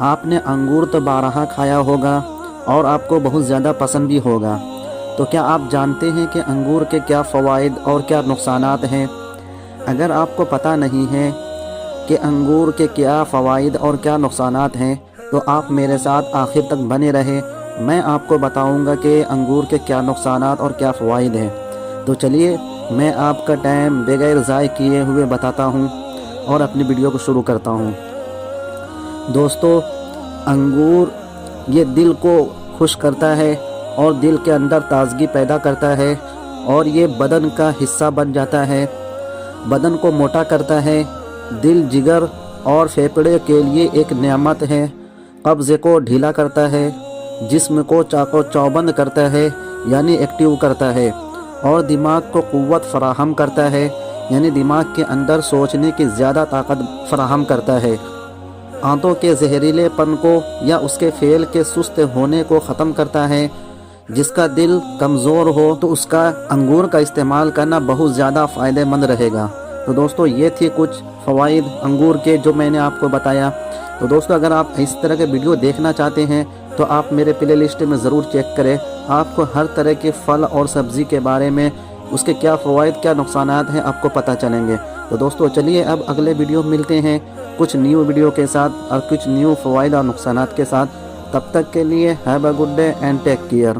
آپ نے انگور تو بارہا کھایا ہوگا اور آپ کو بہت زیادہ پسند بھی ہوگا۔ تو کیا آپ جانتے ہیں کہ انگور کے کیا فوائد اور کیا نقصانات ہیں؟ اگر آپ کو پتہ نہیں ہے کہ انگور کے کیا فوائد اور کیا نقصانات ہیں تو آپ میرے ساتھ آخر تک بنے رہے، میں آپ کو بتاؤں گا کہ انگور کے کیا نقصانات اور کیا فوائد ہیں۔ تو چلیے میں آپ کا ٹائم بغیر ضائع کیے ہوئے بتاتا ہوں اور اپنی ویڈیو کو شروع کرتا ہوں۔ دوستو، انگور یہ دل کو خوش کرتا ہے اور دل کے اندر تازگی پیدا کرتا ہے، اور یہ بدن کا حصہ بن جاتا ہے، بدن کو موٹا کرتا ہے، دل، جگر اور پھیپھڑے کے لیے ایک نعمت ہے، قبض کو ڈھیلا کرتا ہے، جسم کو چاق و چوبند کرتا ہے یعنی ایکٹیو کرتا ہے، اور دماغ کو قوت فراہم کرتا ہے یعنی دماغ کے اندر سوچنے کی زیادہ طاقت فراہم کرتا ہے، آنتوں کے زہریلے پن کو یا اس کے فعل کے سست ہونے کو ختم کرتا ہے۔ جس کا دل کمزور ہو تو اس کا انگور کا استعمال کرنا بہت زیادہ فائدہ مند رہے گا۔ تو دوستو، یہ تھی کچھ فوائد انگور کے جو میں نے آپ کو بتایا۔ تو دوستو، اگر آپ اس طرح کے ویڈیو دیکھنا چاہتے ہیں تو آپ میرے پلے لسٹ میں ضرور چیک کریں، آپ کو ہر طرح کے پھل اور سبزی کے بارے میں، اس کے کیا فوائد کیا نقصانات ہیں، آپ کو پتہ چلیں گے۔ تو دوستو چلیے اب اگلے ویڈیو ملتے ہیں کچھ نیو ویڈیو کے ساتھ اور کچھ نیو فوائد اور نقصانات کے ساتھ۔ تب تک کے لیے have a good day and take care.